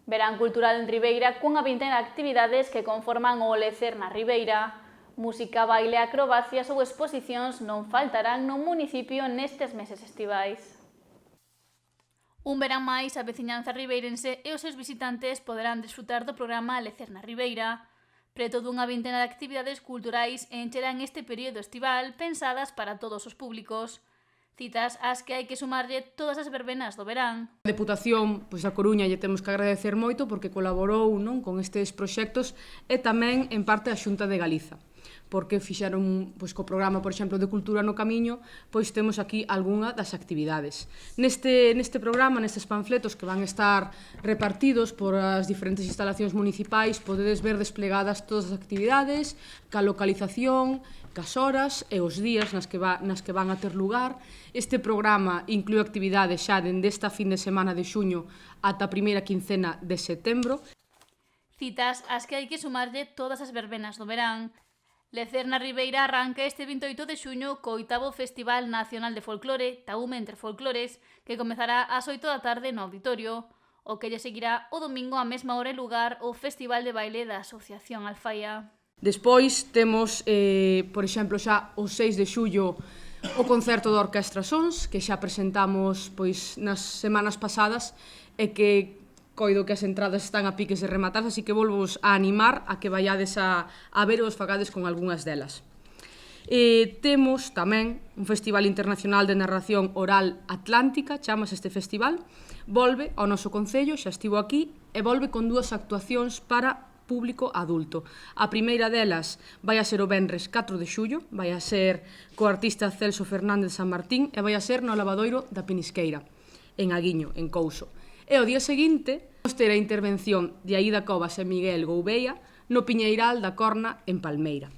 Verán cultural en Ribeira cunha vintena de actividades que conforman o Lecer na Ribeira. Música, baile, acrobacias ou exposicións non faltarán no municipio nestes meses estivais. Un verán máis, a veciñanza ribeirense e os seus visitantes poderán desfrutar do programa Lecer na Ribeira. Preto dunha vintena de actividades culturais encherán este período estival pensadas para todos os públicos. Citas ás que hai que sumarlle todas as verbenas do verán. A Deputación da Coruña lle temos que agradecer moito porque colaborou con estes proxectos e tamén en parte a Xunta de Galiza, porque fixeron co programa, por exemplo, de Cultura no Camiño, temos aquí algunha das actividades. Neste programa, nestes panfletos que van estar repartidos por as diferentes instalacións municipais, podedes ver desplegadas todas as actividades, ca localización, cas horas e os días nas que van a ter lugar. Este programa inclúe actividades xa dende esta fin de semana de xuño ata a primeira quincena de setembro. Citas ás que hai que sumarlle todas as verbenas do verán. Lecer na Ribeira arranca este 28 de xuño co 8º Festival Nacional de Folclore, Taume entre Folclores, que comezará ás 8 da tarde no auditorio, o que lle seguirá o domingo á mesma hora e lugar o Festival de Baile da Asociación Alfaia. Despois temos, por exemplo, xa o 6 de xullo o concerto da Orquestra Sons, que xa presentamos nas semanas pasadas e que coido que as entradas están a piques de rematar, así que volvos a animar a que vaiades a ver e os fagades con algunhas delas. Temos tamén un Festival Internacional de Narración Oral Atlántica, chamase este festival, volve ao noso concello, xa estivo aquí, e volve con 2 actuacións para público adulto. A primeira delas vai a ser o venres 4 de xullo, vai a ser co artista Celso Fernández San Martín e vai a ser no Lavadoiro da Pinisqueira, en Aguiño, en Couso. E o día seguinte vamos ter a intervención de Aida Covas e Miguel Gouveia no Piñeiral da Corna, en Palmeira.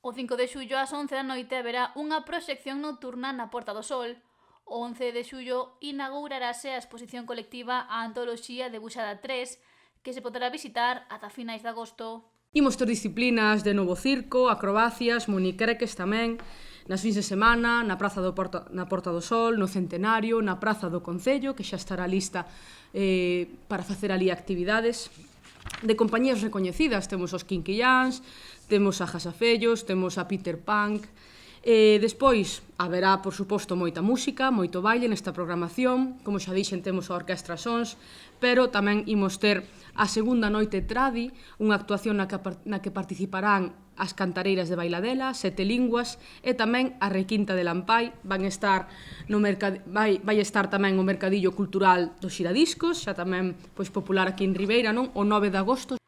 O 5 de xullo ás 11 da noite haberá unha proxección nocturna na Porta do Sol. O 11 de xullo inaugurarase a exposición colectiva a Antoloxía de Buxada 3, que se poderá visitar ata finais de agosto. Imos ter disciplinas de novo circo, acrobacias, moniquereques tamén, nas fins de semana, na Porta do Sol, no Centenario, na Praza do Concello, que xa estará lista para facer ali actividades. De compañías recoñecidas temos os Quinquillans, temos a Jasafellos, temos a Peter Punk. Despois haberá, por suposto, moita música, moito baile nesta programación. Como xa dixen, temos a Orquestra Sons, pero tamén imos ter a segunda noite Tradi, unha actuación na que participarán as cantareiras de Bailadela, Sete Linguas e tamén a Requinta de Lampai. Vai estar tamén o Mercadillo Cultural dos Xiradiscos, xa tamén popular aquí en Ribeira, o 9 de agosto.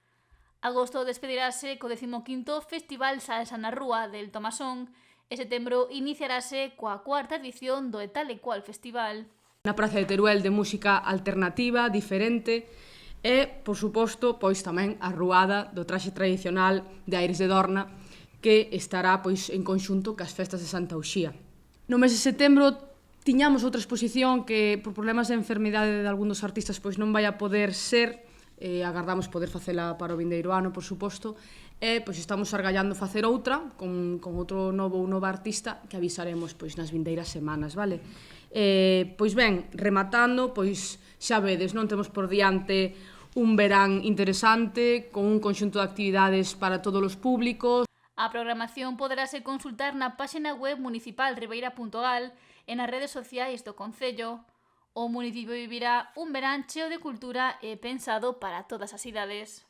Agosto despedirase co 15º Festival Salsa na Rúa del Tomasón e setembro iniciarase coa 4ª edición do E Tal e Cual Festival. Na Praza de Teruel de música alternativa, diferente, e, por suposto, tamén a ruada do traxe tradicional de Aires de Dorna, que estará en conxunto cas festas de Santa Uxía. No mes de setembro tiñamos outra exposición que, por problemas de enfermidade de algún dos artistas, non vai a poder ser, agardamos poder facela para o vindeiro ano, por suposto, e estamos argallando facer outra con outro novo ou nova artista que avisaremos nas vindeiras semanas, vale? Pois ben, rematando, xa vedes, non temos por diante un verán interesante con un conxunto de actividades para todos os públicos. A programación poderase consultar na páxina web municipal ribeira.gal e nas redes sociais do Concello. O municipio vivirá un verán cheo de cultura e pensado para todas as idades.